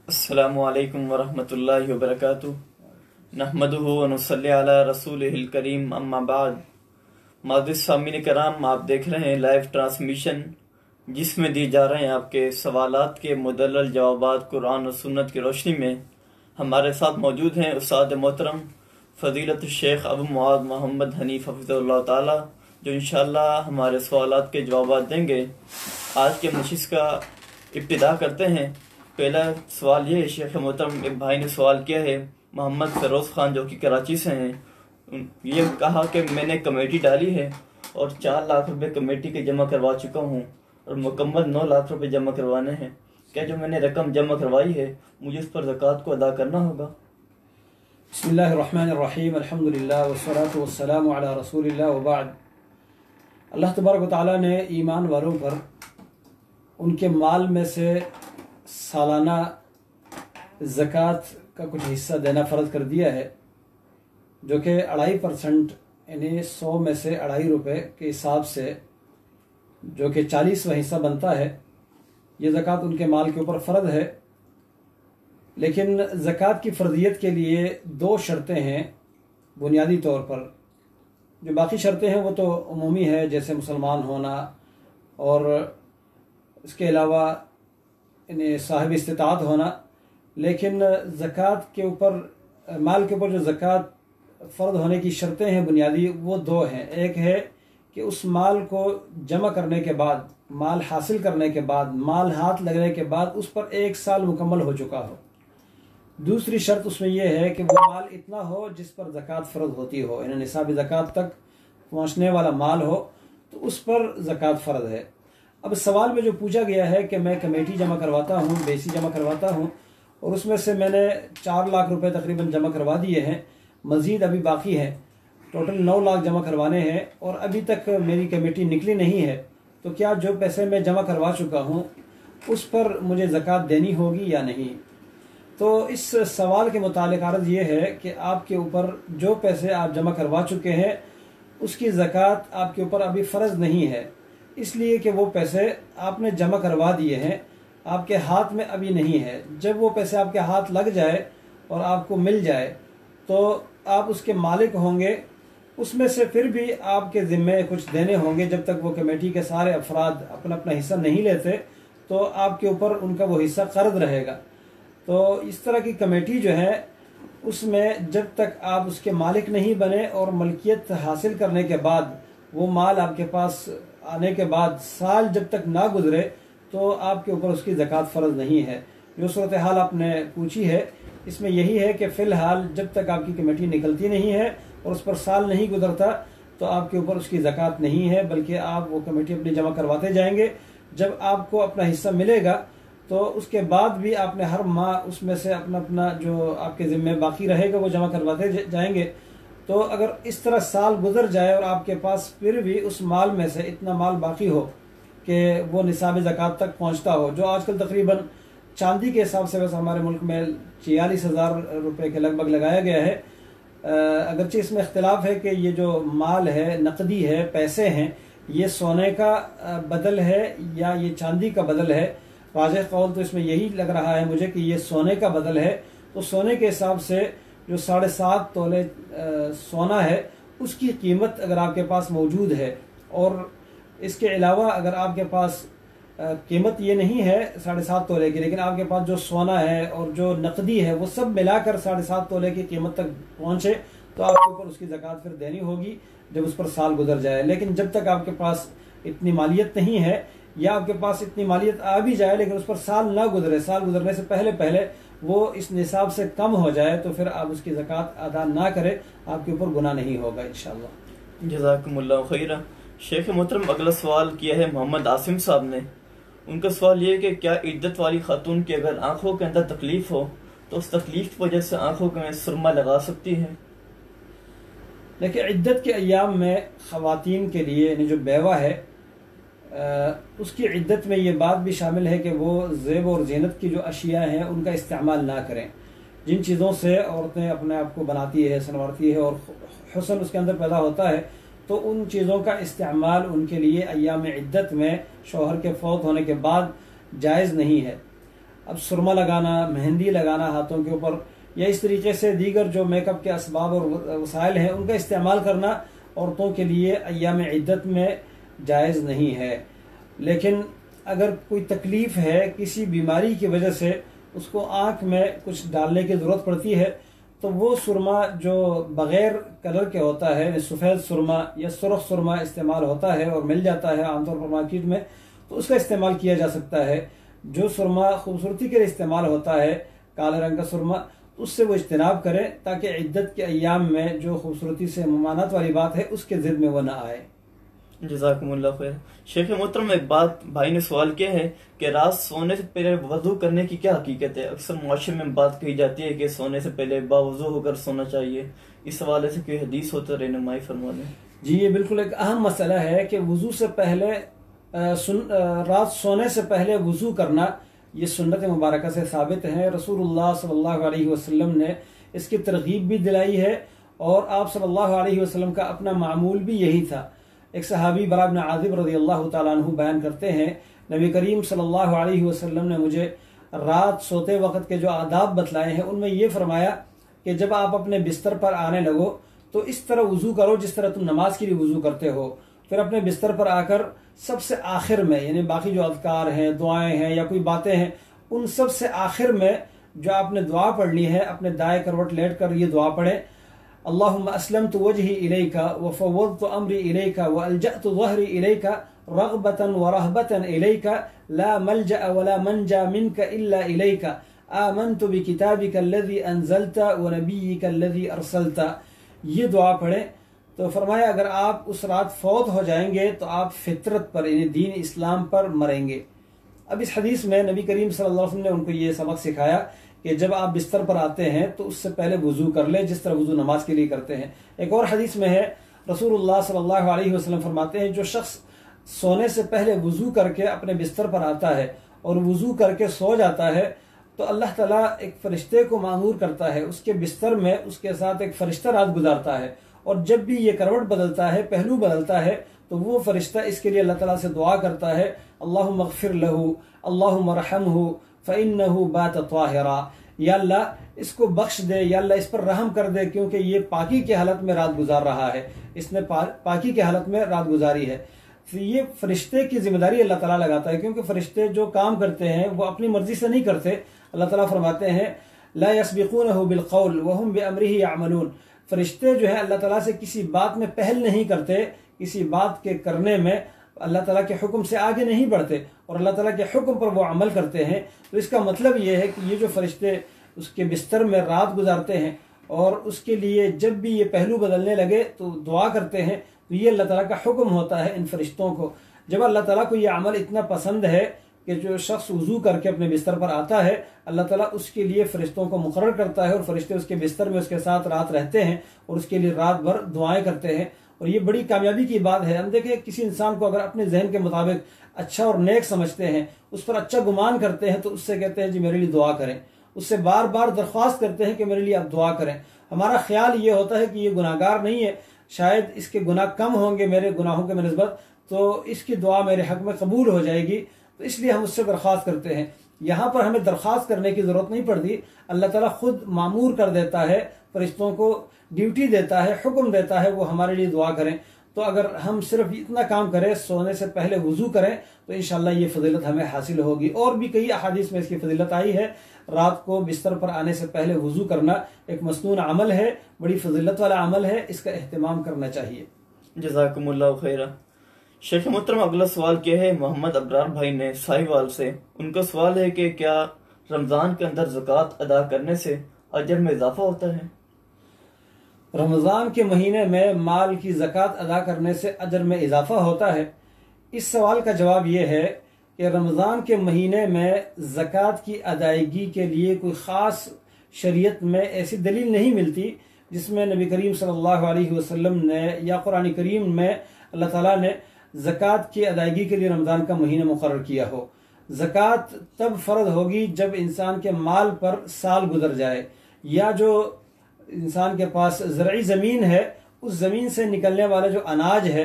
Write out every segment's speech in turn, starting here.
अस्सलामु अलैकुम वरहमतुल्लाहि वबरकातुहू। नहमदुहु व नुसल्ली अला रसूलिहिल करीम, अम्मा बाद। माज़िज़ सामीन कराम, आप देख रहे हैं लाइव ट्रांसमिशन जिसमें दी जा रहे हैं आपके सवालात के मुदल्लल जवाबात कुरान और सुन्नत की रोशनी में। हमारे साथ मौजूद हैं उस्ताद मोहतरम फ़ज़ीलत शेख अबू मुआज़ मोहम्मद हनीफ़ हफ़िज़हुल्लाह ताला, जो इंशाअल्लाह हमारे सवालात के जवाबात देंगे। आज के मजलिस का इब्तिदा करते हैं। पहला सवाल ये है, शेख मोहतरम एक भाई ने सवाल किया है, मोहम्मद सरोज खान जो कि कराची से हैं। ये कहा कि मैंने कमेटी डाली है और 4 लाख रुपए कमेटी के जमा करवा चुका हूँ और मुकम्मल 9 लाख रुपए जमा करवाने हैं। क्या जो मैंने रकम जमा करवाई है मुझे उस पर ज़कात को अदा करना होगा? बिस्मिल्लाहिर्रहमानिर्रहीम, अल्हम्दुलिल्लाह वस्सलातु वस्सलामु अला रसूलिल्लाह व बाद। अल्लाह तबारक व तआला ने ईमान वालों पर उनके माल में से सालाना ज़कात का कुछ हिस्सा देना फ़र्ज़ कर दिया है, जो कि 2.5% यानी 100 में से 2.5 रुपये के हिसाब से, जो कि 40वां हिस्सा बनता है। ये ज़कात उनके माल के ऊपर फ़र्ज़ है। लेकिन ज़कात की फ़र्ज़ियत के लिए 2 शर्तें हैं बुनियादी तौर पर। जो बाकी शर्तें हैं वो तो उमूमी है, जैसे मुसलमान होना और इसके अलावा इन्हें साहिब इस्तिताअत होना। लेकिन ज़कात के ऊपर, माल के ऊपर जो ज़कात फ़र्ज़ होने की शर्तें हैं बुनियादी, वो 2 हैं। एक है कि उस माल को जमा करने के बाद, माल हासिल करने के बाद, माल हाथ लगने के बाद उस पर 1 साल मुकम्मल हो चुका हो। दूसरी शर्त उसमें यह है कि वो माल इतना हो जिस पर ज़कात फ़र्ज़ होती हो, यानी निसाब ज़कात तक पहुँचने वाला माल हो, तो उस पर ज़कात फ़र्ज़ है। अब सवाल में जो पूछा गया है कि मैं कमेटी जमा करवाता हूँ, बेसी जमा करवाता हूँ, और उसमें से मैंने 4 लाख रुपए तकरीबन जमा करवा दिए हैं, मज़ीद अभी बाकी है, टोटल 9 लाख जमा करवाने हैं और अभी तक मेरी कमेटी निकली नहीं है, तो क्या जो पैसे मैं जमा करवा चुका हूँ उस पर मुझे ज़कात देनी होगी या नहीं? तो इस सवाल के मुतालिक अर्ज़ ये है कि आपके ऊपर जो पैसे आप जमा करवा चुके हैं उसकी ज़कात आपके ऊपर अभी फ़र्ज़ नहीं है, इसलिए कि वो पैसे आपने जमा करवा दिए हैं, आपके हाथ में अभी नहीं है। जब वो पैसे आपके हाथ लग जाए और आपको मिल जाए तो आप उसके मालिक होंगे। उसमें से फिर भी आपके ज़िम्मे कुछ देने होंगे। जब तक वो कमेटी के सारे अफराद अपना अपना हिस्सा नहीं लेते तो आपके ऊपर उनका वो हिस्सा कर्ज रहेगा। तो इस तरह की कमेटी जो है उसमें जब तक आप उसके मालिक नहीं बने और मलकियत हासिल करने के बाद, वो माल आपके पास आने के बाद साल जब तक ना गुजरे, तो आपके ऊपर उसकी ज़कात फ़र्ज़ नहीं है। जो सूरत हाल आपने पूछी है इसमें यही है कि फ़िलहाल जब तक आपकी कमेटी निकलती नहीं है और उस पर साल नहीं गुजरता तो आपके ऊपर उसकी ज़कात नहीं है, बल्कि आप वो कमेटी अपनी जमा करवाते जाएंगे। जब आपको अपना हिस्सा मिलेगा तो उसके बाद भी आपने हर माह उसमें से अपना अपना जो आपके ज़िम्मे बाकी रहेगा वो जमा करवाते जाएंगे। तो अगर इस तरह साल गुजर जाए और आपके पास फिर भी उस माल में से इतना माल बाकी हो कि वो निसाब ज़कात तक पहुंचता हो, जो आजकल तकरीबन चांदी के हिसाब से वैसे हमारे मुल्क में 46,000 रुपये के लगभग लगाया गया है। अगरचे इसमें इख्तिलाफ है कि ये जो माल है, नकदी है, पैसे हैं, ये सोने का बदल है या ये चांदी का बदल है। वाज़ेह कौल तो इसमें यही लग रहा है मुझे कि ये सोने का बदल है। तो सोने के हिसाब से जो 7.5 तोले सोना है उसकी कीमत अगर आपके पास मौजूद है, और इसके अलावा अगर आपके पास कीमत ये नहीं है 7.5 तोले की, लेकिन आपके पास जो सोना है और जो नकदी है वो सब मिलाकर 7.5 तोले की कीमत तक पहुँचे, तो आपके ऊपर उसकी ज़कात फिर देनी होगी जब उस पर साल गुजर जाए। लेकिन जब तक आपके पास इतनी मालियत नहीं है, या आपके पास इतनी मालियत आ भी जाए लेकिन उस पर साल ना गुजरे, साल गुजरने से पहले पहले वो इस निसाब से कम हो जाए, तो फिर आप उसकी ज़कात अदा ना करें, आपके ऊपर गुनाह नहीं होगा इंशाअल्लाह। जज़ाकुमुल्लाह खैरा। शेख मोहतरम अगला सवाल किया है मोहम्मद आसिम साहब ने। उनका सवाल ये है कि क्या इद्दत वाली खातून की अगर आंखों के अंदर तकलीफ हो तो उस तकलीफ की वजह से आंखों में सुरमा लगा सकती है? देखिए, इद्दत के अय्याम में ख़वातीन के लिए, यानी जो बेवा है, उसकी इद्दत में ये बात भी शामिल है कि वो ज़ेब और ज़ीनत की जो अशिया हैं उनका इस्तेमाल ना करें। जिन चीज़ों से औरतें अपने आप को बनाती है, संवारती है और हुस्न उसके अंदर पैदा होता है, तो उन चीज़ों का इस्तेमाल उनके लिए अय्याम इद्दत में शौहर के फौत होने के बाद जायज़ नहीं है। अब सुरमा लगाना, मेहंदी लगाना हाथों के ऊपर, या इस तरीके से दीगर जो मेकअप के असबाब और वसाइल हैं उनका इस्तेमाल करना औरतों के लिए अय्याम इद्दत में जायज़ नहीं है। लेकिन अगर कोई तकलीफ़ है, किसी बीमारी की वजह से उसको आँख में कुछ डालने की ज़रूरत पड़ती है, तो वो सुरमा जो बग़ैर कलर के होता है, सफ़ेद सुरमा या सुरख सुरमा इस्तेमाल होता है और मिल जाता है आमतौर पर मार्केट में, तो उसका इस्तेमाल किया जा सकता है। जो सुरमा खूबसूरती के लिए इस्तेमाल होता है, काले रंग का सुरमा, तो उससे वो इज्तनाब करें ताकि इद्दत के अय्याम में जो खूबसूरती से ममानत वाली बात है उसके ज़िद में वो ना आए। जज़ाकुमुल्लाह खैर। शेख मोहतरम, एक बात भाई ने सवाल किया है कि रात सोने से पहले वजू करने की क्या हकीकत है? अक्सर मुआशरे में बात कही जाती है कि सोने से पहले बावजू होकर सोना चाहिए। इस हवाले से कोई हदीस हो तो रहनुमाई फरमा दें। जी, ये बिल्कुल एक अहम मसला है कि वजू से पहले रात सोने से पहले वजू करना, ये सुन्नत मुबारक से साबित है। रसूलुल्लाह सल्लल्लाहु अलैहि वसल्लम ने इसकी तरगीब भी दिलाई है और आप सल्लल्लाहु अलैहि वसल्लम का अपना मामूल भी यही था। एक सहाबी बरा इब्न आज़िब रज़ियल्लाहु ताला अन्हु बयान करते हैं, नबी करीम सल्लल्लाहु अलैहि वसल्लम ने मुझे रात सोते वक्त के जो आदाब बतलाए हैं उनमें ये फरमाया कि जब आप अपने बिस्तर पर आने लगो तो इस तरह वज़ू करो जिस तरह तुम नमाज के लिए वज़ू करते हो। फिर अपने बिस्तर पर आकर सबसे आखिर में, यानी बाकी जो अज़कार हैं, दुआएं हैं या कोई बातें हैं, उन सब से आखिर में जो आपने दुआ पढ़नी है, अपने दाएं करवट लेट कर ये दुआ पढ़ें, अल्लाहुम्मा अस्लमतु वजही इलैका व फव्वदतु अम्री इलैका व अल्जअतु ज़हरी इलैका रग़बतन व रहबतन इलैका ला मल्जअ व ला मंजा मिनका इल्ला इलैका आमनतु बिकिताबिका अल्लज़ी अंज़लता व नबिय्यिका अल्लज़ी अरसलता। ये दुआ पढ़ें तो फरमाया अगर आप उस रात फौत हो जाएंगे तो आप फितरत पर, यानी दीन इस्लाम पर मरेंगे। अब इस हदीस में नबी करीम सल्लल्लाहु अलैहि वसल्लम ने उनको ये सबक सिखाया कि जब आप बिस्तर पर आते हैं तो उससे पहले वजू कर ले जिस तरह वजू नमाज के लिए करते हैं। एक और हदीस में है, रसूलुल्लाह सल्लल्लाहु अलैहि वसल्लम फरमाते हैं, जो शख्स सोने से पहले वजू करके अपने बिस्तर पर आता है और वजू करके सो जाता है तो अल्लाह ताला एक फरिश्ते को मामूर करता है, उसके बिस्तर में उसके साथ एक फरिश्ता रात गुजारता है और जब भी ये करवट बदलता है, पहलू बदलता है, तो वो फरिश्ता इसके लिए अल्लाह ताला से दुआ करता है, अल्लाहुम्मा अग़फ़िर लहू अल्लाहुम्मा रहमहू फ़इन्नहू बात त्वाहिरा, या अल्लाह इसको बख्श दे, या अल्लाह इस पर रहम कर दे क्योंकि ये पाकी की हालत में रात गुजार रहा है, इसने पाकी की हालत में रात गुजारी है। तो ये फरिश्ते की जिम्मेदारी अल्लाह ताला लगाता है क्योंकि फरिश्ते जो काम करते हैं वो अपनी मर्जी से नहीं करते। अल्लाह ताला फरमाते हैं ला यस्बिक़ूनहु बिलक़ौल व हुम बिअम्रिही यअमलून। फरिश्ते जो है अल्लाह ताला से किसी बात में पहल नहीं करते, किसी बात के करने में अल्लाह ताला के हुक्म से आगे नहीं बढ़ते और अल्लाह ताला के हुक्म पर वो अमल करते हैं। तो इसका मतलब ये है कि ये जो फरिश्ते उसके बिस्तर में रात गुजारते हैं और उसके लिए जब भी ये पहलू बदलने लगे तो दुआ करते हैं, तो ये अल्लाह ताला का हुक्म होता है इन फरिश्तों को। जब अल्लाह ताला को ये अमल इतना पसंद है कि जो शख्स वज़ू करके अपने बिस्तर पर आता है, अल्लाह ताला उसके लिए फरिश्तों को मुकर्रर करता है और फरिश्ते उसके बिस्तर में उसके साथ रात रहते हैं और उसके लिए रात भर दुआएं करते हैं। और ये बड़ी कामयाबी की बात है। हम देखें किसी इंसान को अगर अपने जहन के मुताबिक अच्छा और नेक समझते हैं, उस पर अच्छा गुमान करते हैं, तो उससे कहते हैं जी मेरे लिए दुआ करें, उससे बार बार दरख्वास्त करते हैं कि मेरे लिए आप दुआ करें। हमारा ख्याल ये होता है कि ये गुनाहगार नहीं है, शायद इसके गुनाह कम होंगे मेरे गुनाहों के निस्बत, तो इसकी दुआ मेरे हक में कबूल हो जाएगी, तो इसलिए हम उससे दरख्वास्त करते हैं। यहाँ पर हमें दरख्वास्त करने की जरूरत नहीं पड़ती, अल्लाह ताला खुद मामूर कर देता है, फरिश्तों को ड्यूटी देता है, हुक्म देता है वो हमारे लिए दुआ करें। तो अगर हम सिर्फ इतना काम करें, सोने से पहले वजू करें, तो इंशाल्लाह ये फजीलत हमें हासिल होगी। और भी कई अहादीस में इसकी फजीलत आई है। रात को बिस्तर पर आने से पहले वजू करना एक मसनून अमल है, बड़ी फजीलत वाला अमल है, इसका एहतमाम करना चाहिए। जज़ाकुमुल्लाह खैरा। शेख मोहतरम, अगला सवाल क्या है मोहम्मद अबरार भाई ने साहिवाल से। उनका सवाल है कि क्या रमज़ान के अंदर ज़कात अदा करने से अजर में इजाफा होता है? रमज़ान के महीने में माल की ज़कात अदा करने से अजर में इजाफा होता है। इस सवाल का जवाब यह है कि रमज़ान के महीने में ज़कात की अदायगी के लिए कोई ख़ास शरीयत में ऐसी दलील नहीं मिलती जिसमें नबी करीम सल्लल्लाहु अलैहि वसल्लम ने या कुरान करीम में अल्लाह ताला ने ज़कात की अदायगी के लिए रमज़ान का महीना मुकर्रर किया हो। ज़कात तब फ़र्ज होगी जब इंसान के माल पर साल गुजर जाए, या जो इंसान के पास ज़रई ज़मीन है उस ज़मीन से निकलने वाला जो अनाज है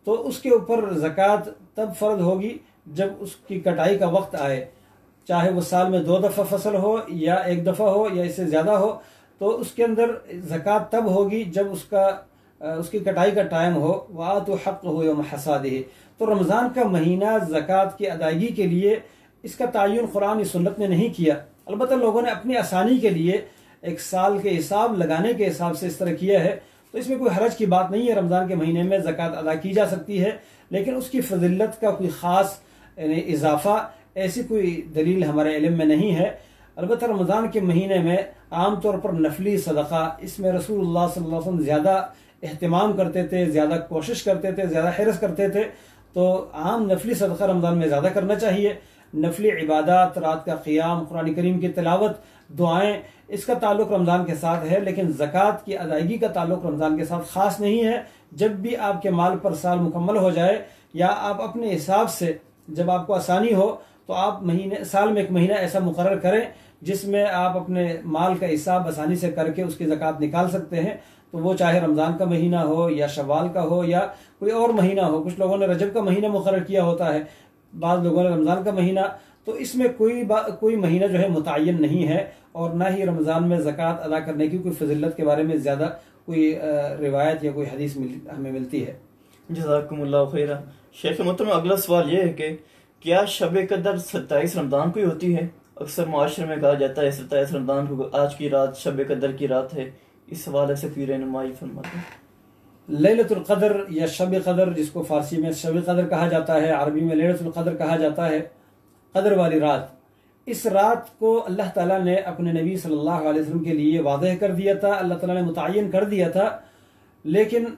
तो उसके ऊपर ज़कात तब फ़र्ज होगी जब उसकी कटाई का वक्त आए। चाहे वो साल में 2 दफ़ा फसल हो या 1 दफ़ा हो या इससे ज़्यादा हो, तो उसके अंदर ज़कात तब होगी जब उसकी कटाई का टाइम हो। वातु हक़ हो यौम हसादिही। तो रमज़ान का महीना ज़कात की अदायगी के लिए इसका तयन कुरान या सुन्नत ने नहीं किया। अलबत्ता लोगों ने अपनी आसानी के लिए एक साल के हिसाब लगाने के हिसाब से इस तरह किया है, तो इसमें कोई हरज की बात नहीं है। रमज़ान के महीने में ज़कात अदा की जा सकती है, लेकिन उसकी फजीलत का कोई ख़ास इजाफा ऐसी कोई दलील हमारे इल्म में नहीं है। अलबत्ता रमज़ान के महीने में आम तौर पर नफली सदका, इसमें रसूलुल्लाह सल्लल्लाहु अलैहि वसल्लम ज़्यादा एहतमाम करते थे, ज़्यादा कोशिश करते थे, ज़्यादा हिरस करते थे। तो आम नफली सदका रमज़ान में ज़्यादा करना चाहिए। नफली इबादत, रात का क़ियाम, कुरान करीम की तिलावत, दुआएं, इसका ताल्लुक रमज़ान के साथ है, लेकिन ज़कात की अदायगी का ताल्लुक रमज़ान के साथ ख़ास नहीं है। जब भी आपके माल पर साल मुकम्मल हो जाए या आप अपने हिसाब से जब आपको आसानी हो, तो आप साल में एक महीना ऐसा मुकर्रर करें जिसमें आप अपने माल का हिसाब आसानी से करके उसकी ज़कात निकाल सकते हैं। तो वो चाहे रमज़ान का महीना हो या शव्वाल का हो या कोई और महीना हो। कुछ लोगों ने रजब का महीना मुकर्रर किया होता है, बाद लोगों ने रमज़ान का महीना। तो इसमें कोई महीना जो है मुतय्यन नहीं है, और ना ही रमज़ान में ज़कात अदा करने की कोई फजीलत के बारे में ज़्यादा कोई रिवायत या कोई हदीस हमें मिलती है। जज़ाकुमुल्लाह खैरा। शेख मोहतरम, अगला सवाल ये है कि क्या शब कदर 27 रमज़ान को ही होती है? अक्सर मुआशरे में कहा जाता है 27 रमज़ान को आज की रात शब कदर की रात है। इस हवाले से फिर रहनुमाई फरमाते हैं। लैलतुल क़द्र या शब क़द्र, जिसको फारसी में शब क़द्र कहा जाता है, अरबी में लैलतुल क़द्र कहा जाता है, क़द्र वाली रात। इस रात को अल्लाह ताला ने अपने नबी सल्लल्लाहु अलैहि वसल्लम के लिए वाज़ेह कर दिया था, अल्लाह ताला ने मुतय्यन कर दिया था। लेकिन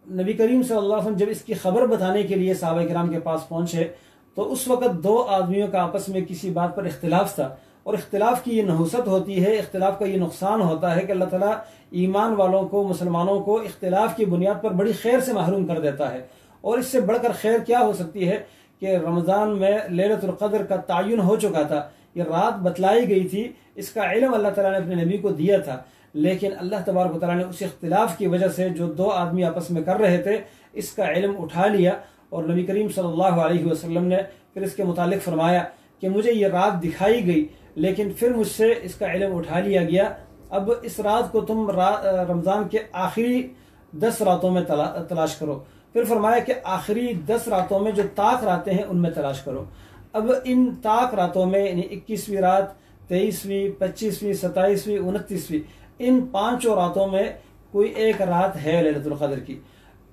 नबी करीम सल्लल्लाहु अलैहि वसल्लम जब इसकी खबर बताने के लिए सहाबा किराम के पास पहुंचे, तो उस वक़्त 2 आदमियों का आपस में किसी बात पर इख्तिलाफ था। और इख्तिलाफ की ये नहुसत होती है, इख्तिलाफ का ये नुकसान होता है कि अल्लाह ताला ईमान वालों को, मुसलमानों को इख्तिलाफ की बुनियाद पर बड़ी खैर से महरूम कर देता है। और इससे बढ़कर खैर क्या हो सकती है कि रमज़ान में लैलतुल क़द्र का तयन हो चुका था, ये रात बतलाई गई थी, इसका इल्म अल्लाह ताला ने अपने नबी को दिया था। लेकिन अल्लाह तबारक व तआला ने उस इख्तिलाफ की वजह से जो 2 आदमी आपस में कर रहे थे, इसका इल्म उठा लिया, और नबी करीम सल्लल्लाहु अलैहि वसल्लम ने फिर इसके मुतालिक फरमाया कि मुझे ये रात दिखाई गई, लेकिन फिर मुझसे इसका इल्म उठा लिया गया। अब इस रात को तुम रमज़ान के आखिरी 10 रातों में तलाश करो। फिर फरमाया कि आखिरी 10 रातों में जो ताक रातें हैं उनमें तलाश करो। अब इन ताक रातों में यानी 21वीं रात, 23वीं, 25वीं, 27वीं, 29वीं, इन 5 रातों में कोई एक रात है लैलतुल क़द्र की।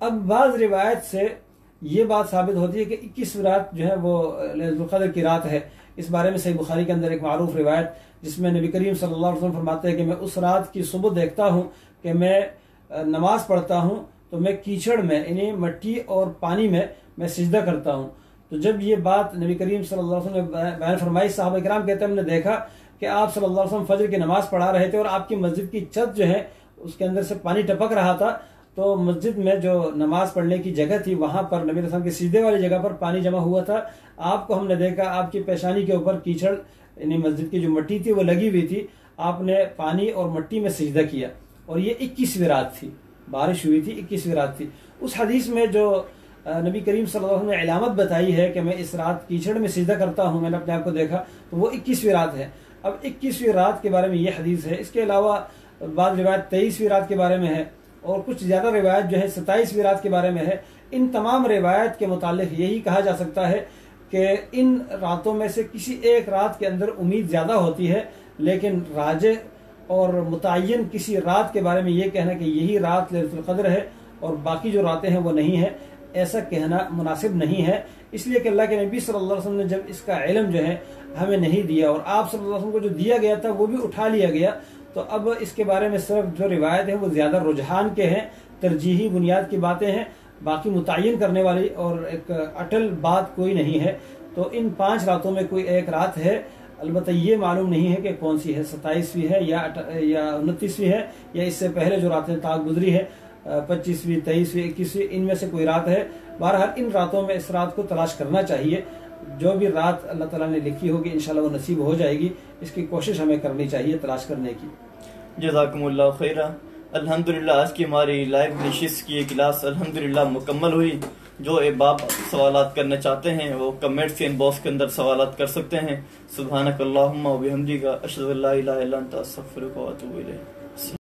अब बाज़ रिवायत से ये बात साबित होती है कि 21वीं रात जो है वो लैलतुल क़द्र की रात है। इस बारे में सही बुखारी के अंदर एक मारूफ रिवायत, जिसमें नबी करीम सल्लल्लाहु अलैहि वसल्लम फरमाते हैं कि मैं उस रात की सुबह देखता हूँ कि मैं नमाज पढ़ता हूँ तो मैं कीचड़ में यानी मिट्टी और पानी में मैं सिजदा करता हूँ। तो जब ये बात नबी करीम सल्लल्लाहु अलैहि वसल्लम ने बयान फरमाई, सहाबा किराम कहते हैं हमने देखा कि आप सल्लल्लाहु अलैहि वसल्लम फजर की नमाज पढ़ा रहे थे और आपकी मस्जिद की छत जो है उसके अंदर से पानी टपक रहा था। तो मस्जिद में जो नमाज पढ़ने की जगह थी वहां पर नबी रसूल के सीधे वाली जगह पर पानी जमा हुआ था। आपको हमने देखा, आपकी पेशानी के ऊपर कीचड़ यानी मस्जिद की जो मिट्टी थी वो लगी हुई थी, आपने पानी और मिट्टी में सिजदा किया। और ये 21वीं रात थी, बारिश हुई थी, 21वीं रात थी। उस हदीस में जो नबी करीम सल्लल्लाहु अलैहि वसल्लम ने इलामत बताई है कि मैं इस रात कीचड़ में सिजदा करता हूँ, मैंने अपने आप को देखा, तो वो 21वीं रात है। अब 21वीं रात के बारे में ये हदीस है। इसके अलावा बाद रिवायत 23वीं रात के बारे में है और कुछ ज़्यादा रिवायत जो है 27वीं रात के बारे में है। इन तमाम रिवायत के मुतालिक यही कहा जा सकता है कि इन रातों में से किसी एक रात के अंदर उम्मीद ज़्यादा होती है, लेकिन राजे और मुतय्यन किसी रात के बारे में ये कहना कि यही रात लैलतुल क़द्र है और बाकी जो रातें हैं वो नहीं है, ऐसा कहना मुनासिब नहीं है। इसलिए कि अल्लाह के नबी सल्लल्लाहु अलैहि वसल्लम ने जब इसका इल्म जो है हमें नहीं दिया और आप सल्लल्लाहु अलैहि वसल्लम को जो दिया गया था वो भी उठा लिया गया, तो अब इसके बारे में सिर्फ जो रिवायत है वो ज़्यादा रुझान के हैं, तरजीही बुनियाद की बातें हैं, बाकी मुतय्यन करने वाली और एक अटल बात कोई नहीं है। तो इन 5 रातों में कोई एक रात है, अलबत्ता ये मालूम नहीं है कि कौन सी है, 27वीं है या 29वीं है या इससे पहले जो रातें ताक गुजरी है 25वीं, 23वीं, 21वीं, इनमें से कोई रात है। बहरहाल इन रातों में इस रात को तलाश करना चाहिए। जो भी रात अल्लाह ताला ने लिखी होगी इंशाल्लाह वो नसीब हो जाएगी, इसकी कोशिश हमें करनी चाहिए तलाश करने की। जज़ाकुमुल्लाह खैरा। अल्हम्दुलिल्लाह आज की हमारी लाइव नशिस्त की क्लास अल्हम्दुलिल्लाह मुकम्मल हुई जो अहबाब सवालात करने चाहते हैं वो कमेंट्स के इनबॉक्स के अंदर सवालात कर सकते हैं। सुब्हानक अल्लाहुम्मा व बिहम्दिका अशहदु अल्ला इलाहा इल्ला अंता अस्तगफिरुका व अतूबु इलैक।